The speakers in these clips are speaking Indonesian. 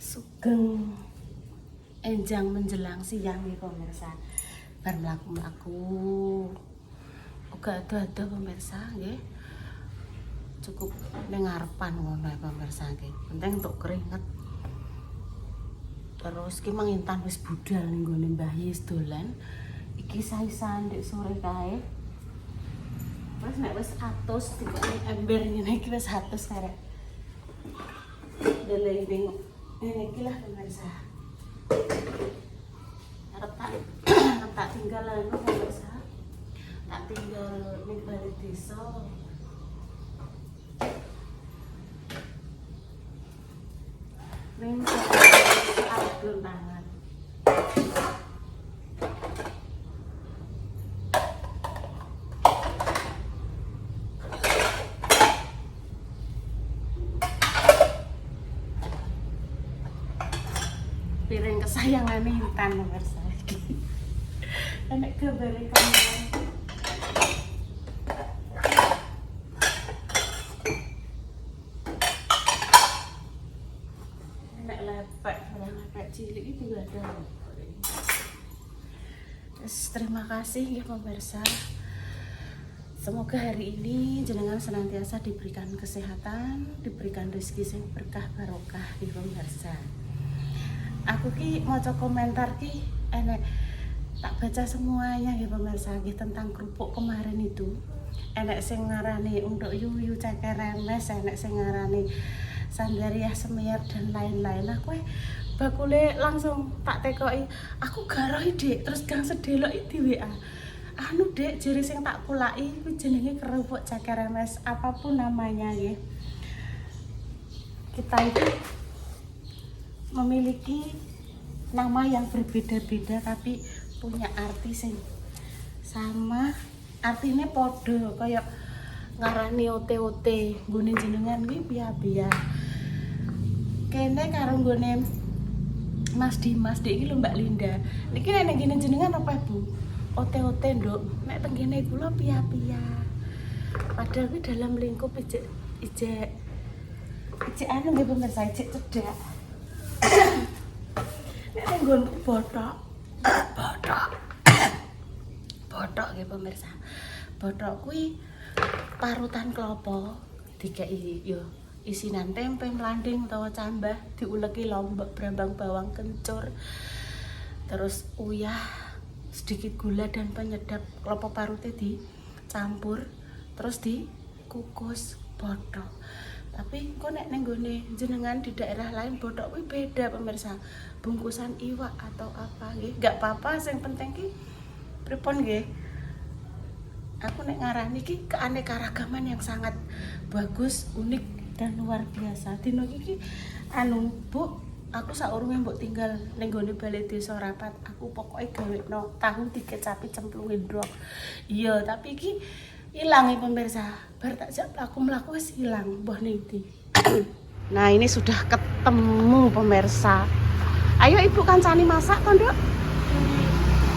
Sugeng enjang menjelang siang nih pemirsa. Bar mlaku-mlaku. Uga ada pemirsa nggih. Cukup ning ngarepan ngono pemirsa nggih. Penting untuk keringet. Terus ki mangintan wis budal ning gone Mbah Yis dolan. Iki saisan ndek sore kae. Wes nek wis atus dikene ember ngene iki wis atus karek. Deleng ini lah pemirsa. Arep tak tinggal anu pemirsa. Tak tinggal ning bali desa. Ning alun tangan. Piring kesayangan Intan pemirsa iki. Enek gambare kamera. Enek lepek cilik iki juga ada. Terima kasih ya pemirsa. Semoga hari ini jenengan senantiasa diberikan kesehatan, diberikan rezeki sing berkah barokah di pemirsa. Aku ki maca komentar ki enek tak baca semuanya ya pemirsa nggih tentang kerupuk kemarin itu. Enek sing ngarani unduk yuyu ceker remes, enek sing ngarani sandaria semir dan lain-lain. Aku bakule langsung tak tekoki, aku gak roh Dik, terus gang sedelok di WA. Anu Dek, jari sing tak kulaki kuwi jenenge kerupuk ceker remes apapun namanya nggih. Kita itu memiliki nama yang berbeda-beda tapi punya arti sing sama, artinya podo kayak ngarani ote-ote nggone jenengan kuwi biya-biya kene karo nggone Mas Dimas iki lho Mbak Linda niki nek ngene jenengan apa Bu? Ote-ote nduk, nek tengene kula piya-piya padahal kuwi dalam lingkup ijek anu nggih pemirsa ijek cedak. Nek nggonku bothok nggih pemirsa. Bothok kuwi parutan klapa dikeki yo isinan tempe mlanding utawa cambah diuleki lombok brambang bawang kencur. Terus uyah, sedikit gula dan penyedap klapa parute dicampur terus dikukus bothok. Tapi kok nek ning gone jenengan di daerah lain bothok kuwi beda pemirsa. Bungkusan iwak atau apa nggih, enggak apa-apa sing penting ki pripun nggih. Aku nek ngarani ki keanekaragaman yang sangat bagus, unik dan luar biasa. Dino iki anu Bu, aku saurunge mbok tinggal ning gone Balai Desa Rapat, aku pokoke gawekno tahu dikecapi cemplungin ndrok. Iya, tapi iki ilang pemirsa. Bar tak jak mlaku wis ilang mbah ning ndi. Nah, ini sudah ketemu pemirsa. Ayo Ibu kancani masak to, Nduk?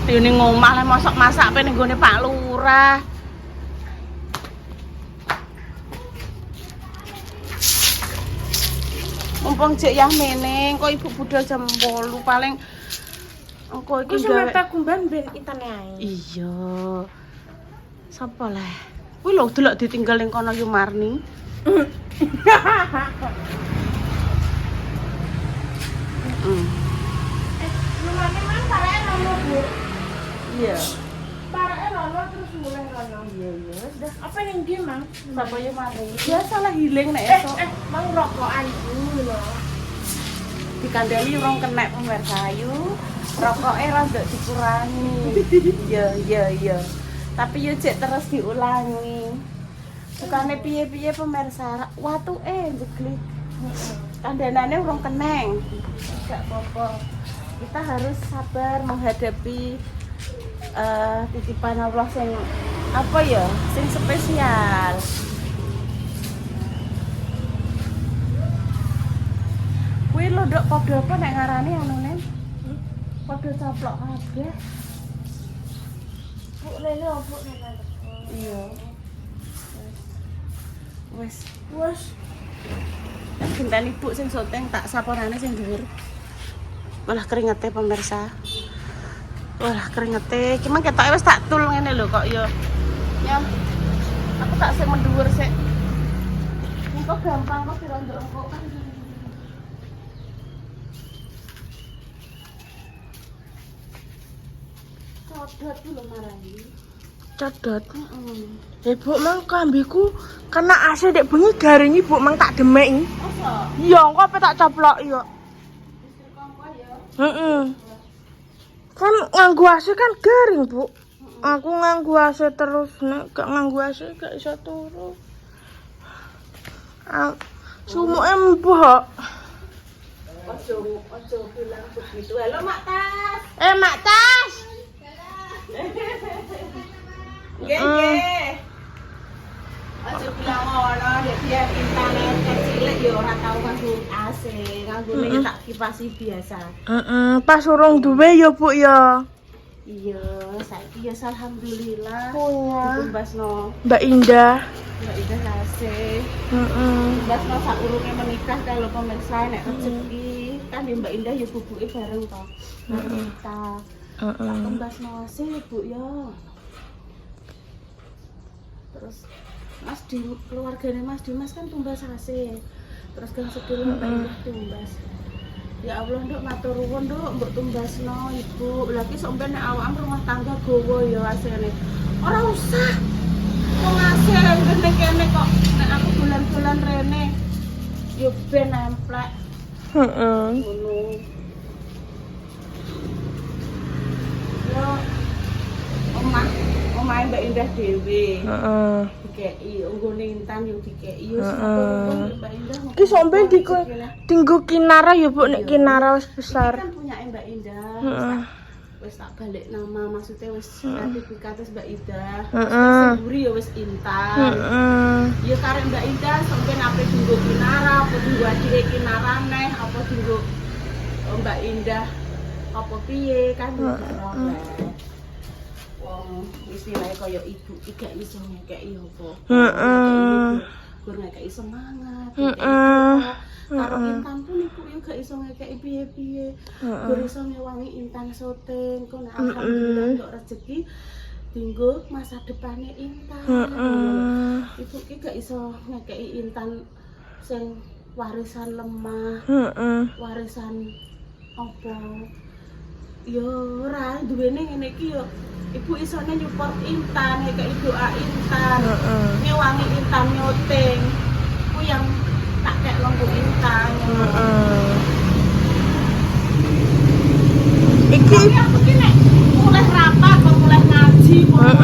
Yo ning omah le masak-masak pe ning gone Pak Lurah. Mumpung jek yah meneng, kok Ibu budal jam 8 paling engko iki gawe. Wis kumban ben itane ae. Iya. Sapa le? Kuwi lho delok ditinggal ning kono Yumarni. Yumarni man parake rono, Bu. Iya. Parake rono terus mulai rono. Iya, sudah. Apa yang dia, Mang? Sapa Yumarni? Biasalah healing nek esuk. Mang rokokan dulu lho. Dikandani rong kenek pemirsa ayu. Rokoke rada dikurangi. Iya. Tapi yo cek terus diulangi. Bukane piye-piye pemirsa, watuke jeglik. Kandhanane urung keneng. Enggak apa-apa. Kita harus sabar menghadapi titipan Allah sing apa ya? Sing spesial. Kuwi lho nduk padha apa nek ngarani anune? Padha caplok kabeh. Bu lele opo nek. Iya. Wes. Genten ibu sing syuting tak saporane sing dhuwur. Malah keringete pemirsa. Wah, keringete. Cuma ketoke wis tak tul ngene lho kok ya. Ya. Aku tak sing mendhuwur sik. Engko gampang kok dirondok engko kan. Codot lho marani. Codot. Heeh. Ibu mang kambiku kena AC dek bengi garing ibu mang tak demeki. Masa? Iya, engko apa tak coploki yo. Istri kongko ya. Heeh. Kan nganggo AC kan garing, Bu. Aku nganggo AC terus nek gak nganggo AC gak iso turu. Sumuke mbuh kok. Ojo bilang begitu. Halo Mak Tas. Mak Tas. Nggih, nggih. Ojo bilang ngono, nek dia internet cilik ya ora tau nganggo AC, nganggone tak kipasi biasa. Pas urung duwe ya, Bu ya. Iya, saiki ya alhamdulillah. Oh ya. Ditumbasno Mbak Indah. Mbak Ida AC. Heeh. Ditumbasno sak urunge menikah kalau pemirsa nek rezeki kan ya Mbak Indah ya bubuke bareng to. Kita. Heeh. Tak tumbasno AC, Bu ya. Terus Mas di keluarganya Mas Dimas kan tumbas AC. Terus kan sedulur Mbak Indah tumbas. Ya Allah nduk matur nuwun nduk mbok tumbasno Ibu. Lagi sok ben nek awakam rumah tangga gowo ya asene. Ora usah. Wong AC ngene kene kok nek aku bulan-bulan rene yo ben nemplek Heeh. ngono. Yo omah Mbak Indah dhewe. Heeh. Dikei unggone intan yo dikei yo Mbak Indah. Iki sampeyan dinggo kinara ya, Bu, nek kinara wis besar. Ini kan punya Mbak Indah. Heeh. Wis tak balik nama, maksudnya wis sertifikat wis Mbak Indah. Heeh. Semburi ya wis intan. Heeh. Ya karek Mbak Indah sampeyan ape dinggo kinara, apa dinggo adike kinara neh, apa dinggo Mbak Indah apa piye kan ora oleh. Wong istilahnya kaya ibu iki gak iso ngekeki apa. Heeh. Gur ngekeki semangat. Heeh. Karo intan pun ibu yo gak iso ngekeki piye-piye. Gur iso ngewangi intan syuting kok nek alhamdulillah untuk rezeki dinggo masa depane intan. Ibu ki gak iso ngekeki intan sing warisan lemah, warisan apa. Yo ora duwene ngene iki yo ibu isone nyupport intan, ngekeki doa intan. Ngewangi intan nyuting. Ku yang tak kek longgo intan. Iki Aku ki nek mulai rapat, mulai ngaji, mulai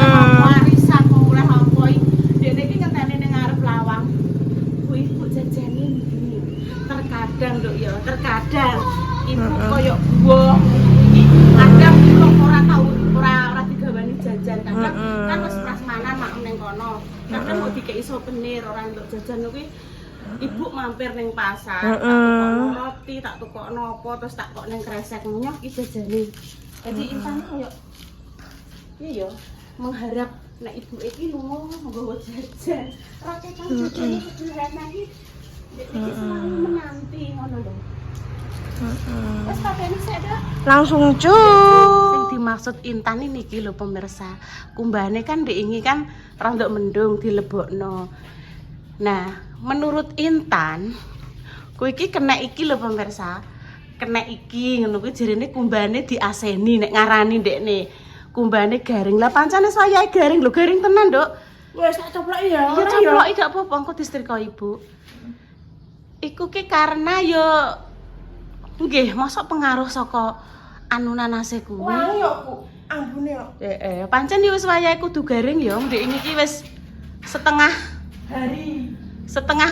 warisan, mulai apa iki. Dene iki ngenteni ning ngarep lawang. Bu ibu jajane iki. Terkadang nduk ya, terkadang ibu koyo buah iki kadang ibu ora tau ora digawani jajan. Kadang kan wis prasmanan mak ning kono. Kadang mau dikeki souvenir ora entuk jajan kuwi. Ibu mampir ning pasar, tak tukokno roti, tak tukokno apa, terus tak kok ning kresek nyoh iki jajane. Jadi intan koyo iya ya, mengharap nek ibu iki lunga nggawa jajan. Raketan jajane sederhana iki iki selalu menanti ngono lho. Wes pateni sik dah. langsung Sing cuk. dimaksud intan ini iki lho pemirsa. Kumbane kan diingi kan rondok mendung dilebokno. Nah, menurut Intan, ku iki kena iki lho pemirsa. Kena iki ngono kuwi jarene kumbane diaseni nek ngarani ndekne. Kumbane garing. Lah pancane sayahe garing lho, garing tenan, Nduk. Wes tak coploki ya. Ya coploki gak apa-apa engko disetrika Ibu. Iku ki karena yo nggih, mosok pengaruh saka anu nanase kuwi. Wangi yo, Bu. Ambune yo. Pancen yo wis wayahe kudu garing yo, ndek iki wis setengah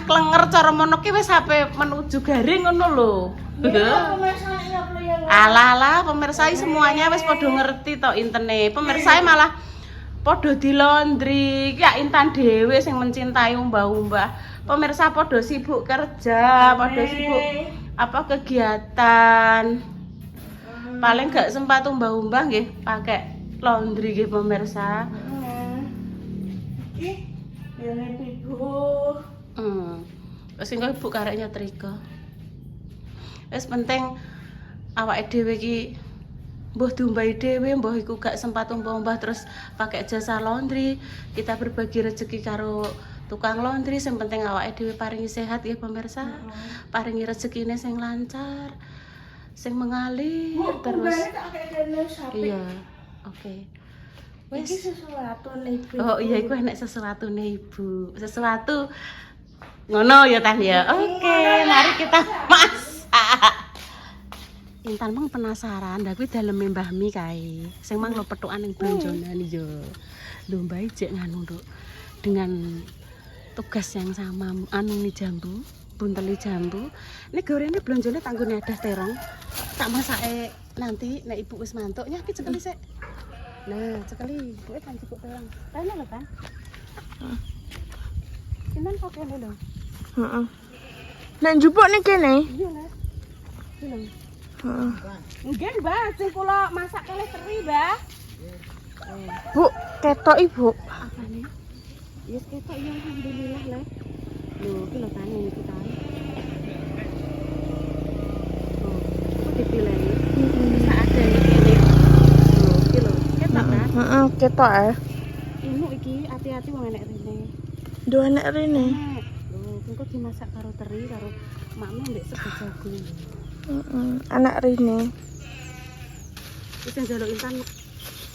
klenger cara mono ki wis sampe menuju garing ngono lho. Alah pemirsa semuanya wis padha ngerti to intene. Pemirsa malah padha dilondri. Ki Intan dhewe sing mencintai umbah-umbah. Pemirsa padha sibuk kerja, padha sibuk apa kegiatan. Paling gak sempat umbah-umbah nggih pakai laundry nggih pemirsa. Iki ya ibu. Wis engko ibu karek nyetrika. Wis penting awake dhewe iki mbuh diumbahi dhewe, mbuh iku gak sempat umbah terus pakai jasa laundry. Kita berbagi rezeki karo tukang laundry, sing penting awake dhewe paringi sehat ya pemirsa. Paringi rezekine sing lancar, sing mengalir terus. Iya. Oke. Iki Wis. sesuatu nih, Bu. Oh iya, iku enek sesuatu nih ibu. Sesuatu ngono ya Tan ya. Oke, mari kita masak. Intan mang penasaran, dah kuwi daleme Mbah Mi kae. Sing mang lo petukan ning blonjonan yo. Lho Mbah jek nganu Nduk. Dengan tugas yang sama anu nih jambu, bunteli jambu. Ini gorene blonjone tak nggone adah terong. Tak masake nanti nek ibu wis mantuk nyaki cekeli sik. Nah, cekeli, ibuke kan cukup terong. Rene lho kan? Intan kok kene lho. Heeh. Nek njupuk ning kene. Iya lah. Iya. Heeh. Nggih, Mbah, sing kula masak kalih teri, Mbah. Bu, ketok Ibu. Apa nih? Yes, ketok ya alhamdulillah lah. Lho, iki lho tani iki kan. Oh, kok dipilih? Bisa ada iki kene. Lho, iki lho, ketok kan? Heeh, ketok Inu iki hati-hati wong enek rene. Duh anak rene. Nek, lho, engko dimasak karo teri karo makne mbek sego jagung. Heeh, anak rene. Wis njaluk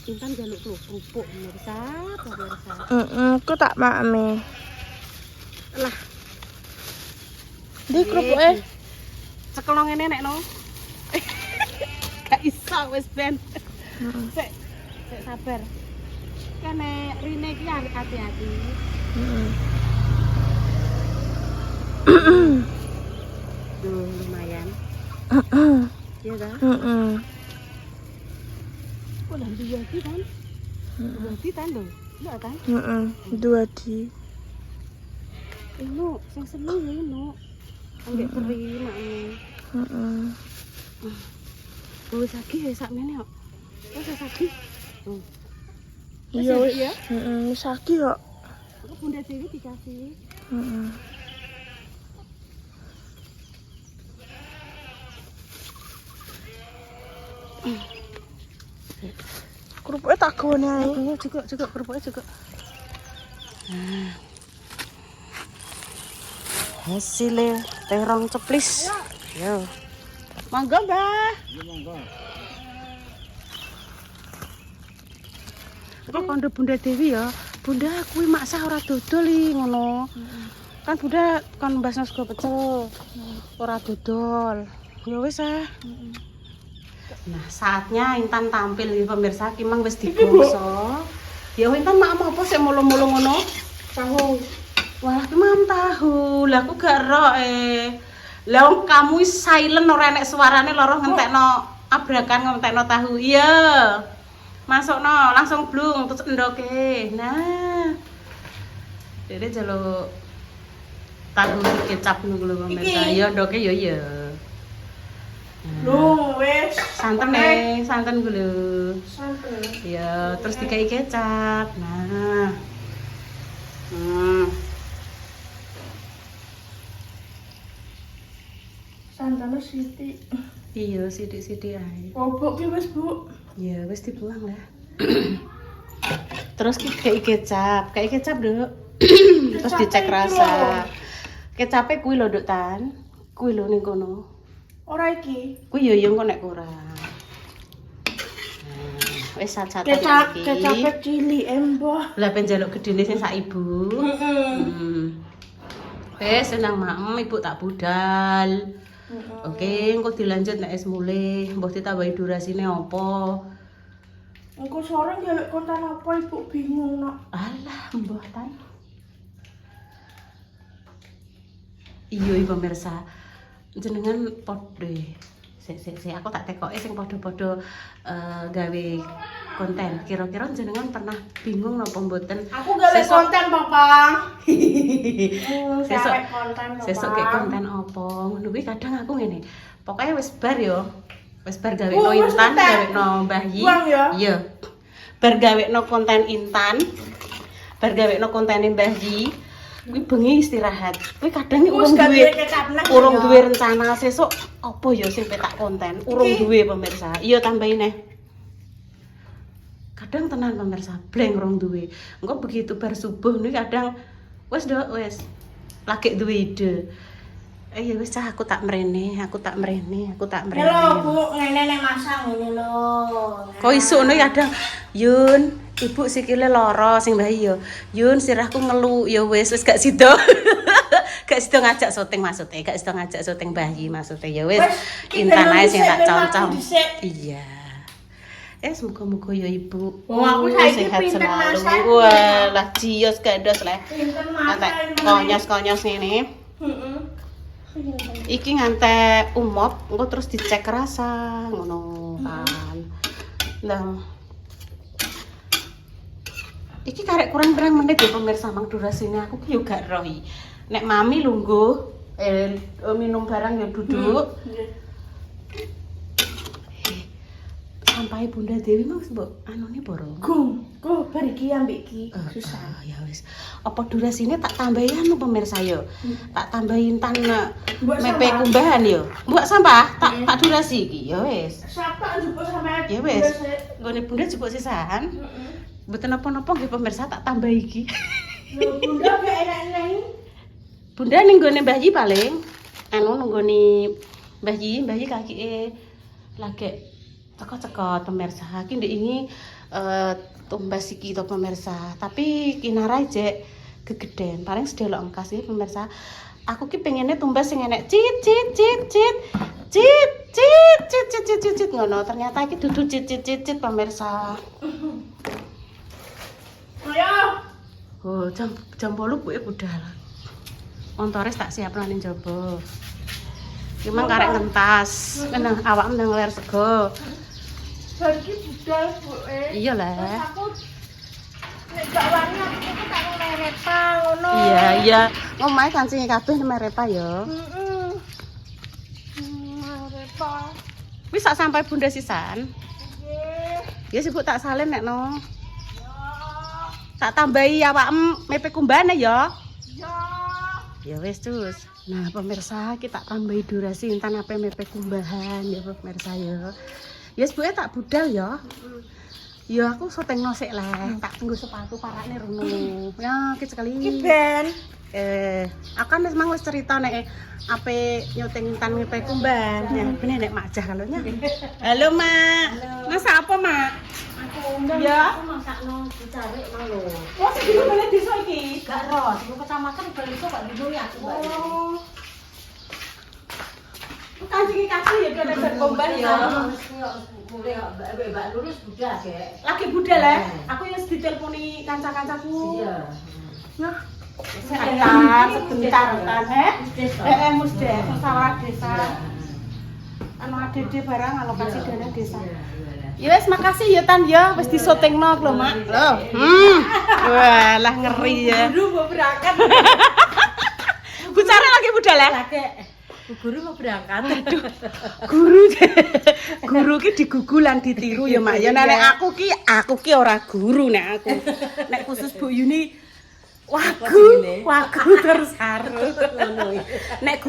Intan jaluk kerupuk pemirsa. Heeh, aku tak makme. Lah, Di kerupuke. cekel nang ngene nek no. Gak iso wis ben. Sik sabar. Kene rine iki hati-hati. Heeh. Duh, lumayan. Heeh. Iya dah. Heeh. Oh, lah dua di kan? Dua di kan lho. Iya kan? Heeh, dua di. Inu sing seneng ya inu. Ambek teri makne. Heeh. Wis lagi ya sakmene kok. Wis lagi. Oh. Iya Wis wis. ya. Heeh, wis lagi kok. Aku Bunda Dewi dikasih. Heeh. Kerupuknya tak gone ae. Oh, cukup kerupuknya cukup. Hasilnya terong ceplis. Yo. Monggo, Mbah. Monggo. Kok kondo Bunda Dewi ya? Bunda kuwi maksah ora dodol iki ngono. Kan Bunda kon mbasno sego pecel. Ora dodol. Ya wis ah. Nah, saatnya Intan tampil nih pemirsa, Kimang wis digosok. Ya Intan mak apa sik mulu-mulu ngono? Tahu. Walah Kimang tahu. Lah aku gak ero Lah wong kamu silent ora enek suarane loro ngentekno abrakan ngentekno tahu. Iya. Masukno langsung blung terus endoke. Nah. Dede jaluk tahu kecap ngono lho pemirsa. Ya endoke ya ya. Loh, wes. Santen gue lho. Santen. Ya, terus dikai kecap. Nah. Santannya sithik. Iya, sithik-sithik ae. Bobok ki wis, Bu. Ya, wis dibuang lah. Terus dikai kecap. Kai kecap, Duk. Terus dicek rasa. Kecape kuwi lho, Duk Tan. Kuwi lho ning kono. Ora iki. Kuwi yo engko nek kurang. Wis sat-satan Kecape cilik embah. Lah ben njaluk gedene sing sak ibu. Wis senang maem ibu tak budal. Oke, engko dilanjut nek wis mulih, mbok ditambahi durasine apa? Engko sore njaluk kontan apa Ibu bingung nak. Alah, mbah Tan. Iya, pemirsa. Jenengan podo. Sik aku tak tekoke sing padha-padha gawe konten. Kira-kira jenengan pernah bingung napa mboten? Aku gawe konten, Papa. Sesuk konten, Papa. sesuk ge konten apa? Ngono kuwi kadang aku ngene. Pokoke wis bar yo. Wis bar gawekno wis Intan, entek. gawekno Mbah Yi. Buang ya? Iya. Bar gawekno konten Intan. Bar gawekno kontene Mbah Yi. Kuwi bengi istirahat. Kuwi kadang Wis urung gak duwe duwe kecap neh, urung ya. duwe rencana sesuk apa ya sing petak konten. Urung duwe pemirsa. Iya tambahin neh. Kadang tenan pemirsa, blank urung duwe. Engko begitu bar subuh nih kadang wis nduk wis lagi duwe ide. Ya wis cah aku tak mrene. Lho, Bu, ngene nek masang ngene lho. Kok iso ngono kadang Yun, ibu sikile lara sing bayi yo. Yun sirahku ngelu ya wis gak sida. Gak sida ngajak syuting maksudnya, gak sida ngajak syuting bayi maksudnya ya wis intan ae sing tak concong. Iya. Semoga-moga ya ibu. Wong aku saiki sehat pinter selalu. masak. Walah jios gandos le. Pinten Ngantek masak. konyos-konyos ngene. Heeh. Iki ngantek umop, engko terus dicek rasa ngono kan. Nah. Iki karek kurang berang menit ya pemirsa mang durasine aku ki yo gak rohi. Nek mami lungguh minum barang ya duduk. Sampai Bunda Dewi Mas mbok anune borong. Go bar iki ambek iki. Susah. Ya wis. Apa durasine tak tambahi anu pemirsa yo. Tak tambahin tan Mbok mepe sampah. kumbahan yo. Mbok sampah tak durasi iki ya wis. Siapa njupuk sampe Ya wis. Nggone Bunda jupuk sisahan. Mboten napa-napa nggih pemirsa tak tambahi iki. Lho, Bunda gak enak-enak. Bunda ning nggone Mbah Yi paling anu nggone Mbah Yi kakike lagi cekot-cekot pemirsa. Iki ndek ini tumbas iki to pemirsa. Tapi kinarai jek gegeden. Paling sedelok engkas iki pemirsa. Aku ki pengene tumbas sing enek cit ngono. Ternyata iki dudu cit pemirsa. Ayo. Oh, jam 8 kuwi budal. Montores tak siapno ning jaba. Memang karek ngentas. Meneng awakmu nang ler sego. Bagi budal, Bu. Iya Terus lah. aku nek gak wani aku tak ngerepa ngono. Iya. Omahe kancinge kabeh nang Repa ya. Heeh. Ngerepa. Wis sak sampai Bunda sisan. Nggih. Ya sibuk tak salin nek no. Ya. Tak tambahi awakmu mepe kumbane ya. Ya. Ya wis terus. Nah, pemirsa kita tambahi durasi intan ape mepe kumbahan ya pemirsa ya. Ya sebuke tak budal ya. Ya aku syuting nosek lah, tak tunggu sepatu parane rono. Ya, kit sekali. Iki Ben. Aku kan memang wis cerita nek ape nyuting intan mepe kumbahan. Ya, bener nek Mak Jah kalau nya. Halo, Mak. Masak apa, Mak? Aku undang Ya. aku masakno dicari mau lho. Oh, sing balik desa iki. Gak roh, di kecamatan balik kok gak dulu ya aku. Oh. Kancinge kabeh ya kene berkombah ya. Mulai Mbak Lurus budak ya. Lagi budal ya. Aku yang diteleponi kanca-kancaku. Iya. Nah, sebentar kan, musdeh, musyawarah desa. Anu ADD barang alokasi dana desa. Ya wis makasih ya Tan ya, wis disotingno lho Mak. Loh. Walah ngeri ya. Guru mau berangkat. Bucara lagi budal ya. Lagi. Guru mau berangkat. Guru ki digugulan ditiru ya Mak. Ya nek aku ki ora guru nek aku. Nek khusus Bu Yuni wagu terus harus. Nek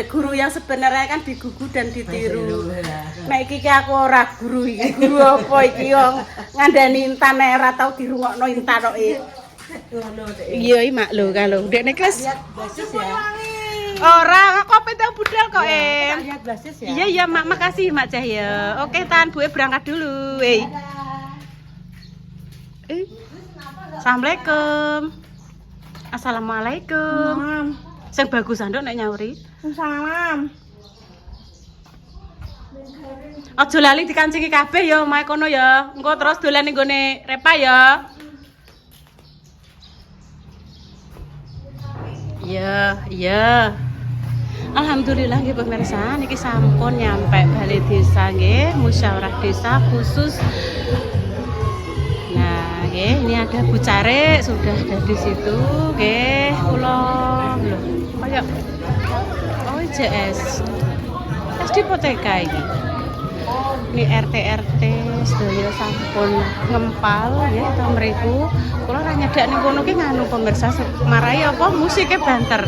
guru yang sebenarnya kan digugu dan ditiru. Nek iki aku ora guru iki. Guru apa iki yo ngandani intan ora tau dirungokno intan kok. Iya iki Mak lho kalau ndekne kes. Basis ya. Ora kopi tau budal kok Lihat basis ya. Iya Mak, makasih Mak Cahya. Oke Tan, Bu berangkat dulu. Assalamualaikum. Assalamualaikum. Sing bagus anduk nek nyauri. Salam. Aja lali dikancingi kabeh ya omahe kono ya. Engko terus dolan ning gone Repa ya. Iya. Alhamdulillah nggih pemirsa, niki sampun nyampe balai desa nggih, musyawarah desa khusus. Nah, nggih, ini ada Bu Carik sudah ada di situ, nggih. Kula lho, kaya oh JS. SD Poteka iki. Ini RT sedaya sampun ngempal ya to mriku. Kula ra nyedak ning kono ki nganu pemirsa marai apa musiknya banter.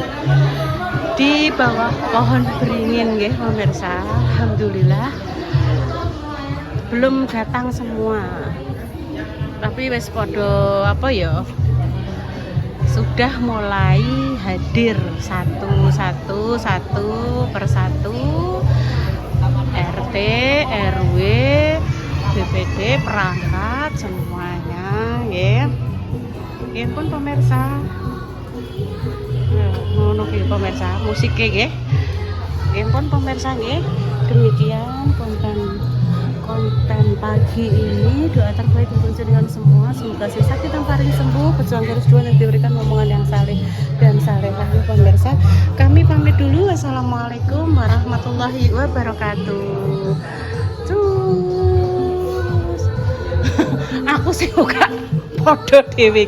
Di bawah pohon beringin nggih pemirsa. Alhamdulillah belum datang semua. Tapi wis podo apa ya? Sudah mulai hadir satu persatu RT, RW, BPD, perangkat semuanya ya. Nggih pun pemirsa. Ngono ki pemirsa, musiknya nggih. Nggih pun pemirsa nggih. Demikian konten pagi ini. Doa terbaik untuk jenengan semua, semoga si sakit dan paling sembuh, pejuang garis dua dan diberikan omongan yang saleh dan salehah ya pemirsa. Kami pamit dulu. Wassalamualaikum warahmatullahi wabarakatuh. Cus. Aku sih buka podo dhewe iki.